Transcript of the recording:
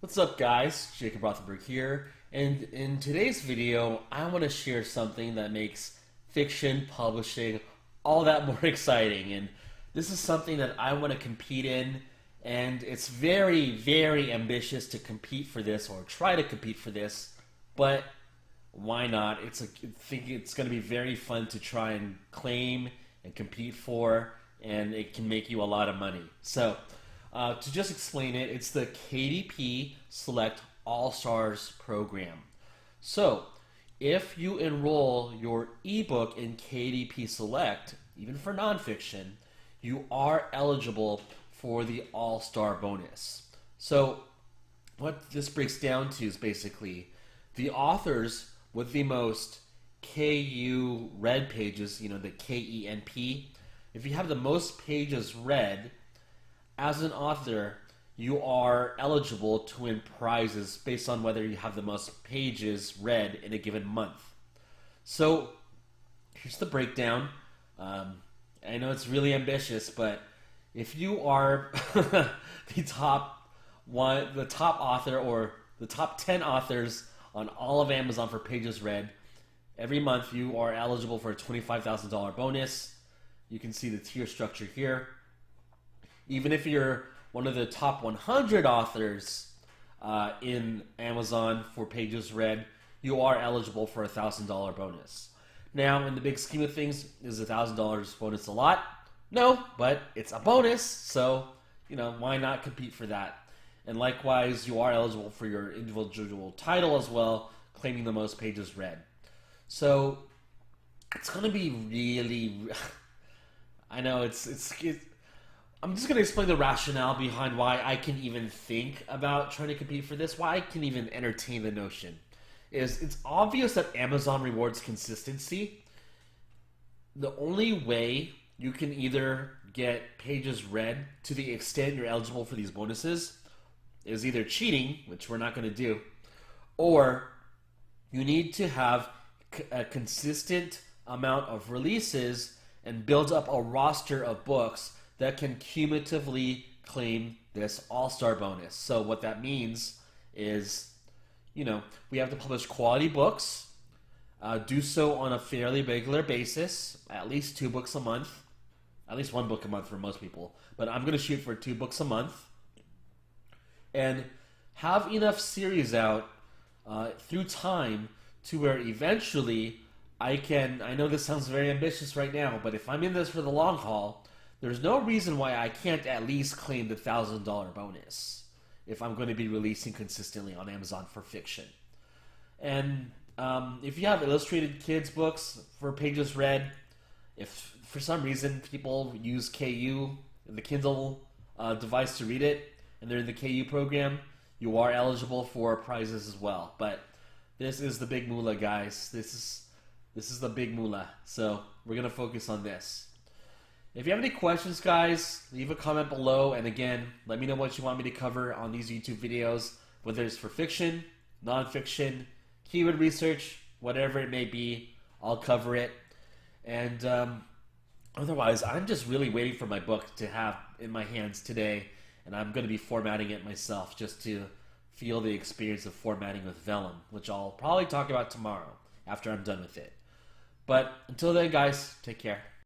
What's up, guys? Jacob Rothenberg here, and in today's video I want to share something that makes fiction publishing all that more exciting. And this is something that I want to compete in, and it's very ambitious to compete for this or try to compete for this, but why not? I think it's going to be very fun to try and claim and compete for, and it can make you a lot of money. So to just explain it, it's the KDP Select AllStars program. So if you enroll your ebook in KDP Select, even for nonfiction, you are eligible for the All-Star bonus. So what this breaks down to is basically the authors with the most KU read pages, the KENP. If you have the most pages read, as an author, you are eligible to win prizes based on whether you have the most pages read in a given month. So here's the breakdown. I know it's really ambitious, but if you are the top author or the top 10 authors on all of Amazon for pages read, every month you are eligible for a $25,000 bonus. You can see the tier structure here. Even if you're one of the top 100 authors in Amazon for pages read, you are eligible for a $1,000 bonus. Now, in the big scheme of things, is $1,000 bonus a lot? No, but it's a bonus, so why not compete for that? And likewise, you are eligible for your individual title as well, claiming the most pages read. So it's going to be really. I know I'm just going to explain the rationale behind why I can even think about trying to compete for this, why I can even entertain the notion. It's obvious that Amazon rewards consistency. The only way you can either get pages read to the extent you're eligible for these bonuses is either cheating, which we're not going to do, or you need to have a consistent amount of releases and build up a roster of books that can cumulatively claim this all-star bonus. So what that means is, we have to publish quality books, do so on a fairly regular basis, at least 2 books a month, at least 1 book a month for most people, but I'm going to shoot for 2 books a month, and have enough series out through time to where eventually I know this sounds very ambitious right now, but if I'm in this for the long haul, there's no reason why I can't at least claim the $1,000 bonus if I'm going to be releasing consistently on Amazon for fiction. And if you have illustrated kids books for pages read, if for some reason people use KU, the Kindle device to read it, and they're in the KU program, you are eligible for prizes as well. But this is the big moolah, guys. This is the big moolah. So we're going to focus on this. If you have any questions, guys, leave a comment below. And again, let me know what you want me to cover on these YouTube videos, whether it's for fiction, nonfiction, keyword research, whatever it may be, I'll cover it. And otherwise, I'm just really waiting for my book to have in my hands today, and I'm going to be formatting it myself just to feel the experience of formatting with vellum, which I'll probably talk about tomorrow after I'm done with it. But until then, guys, take care.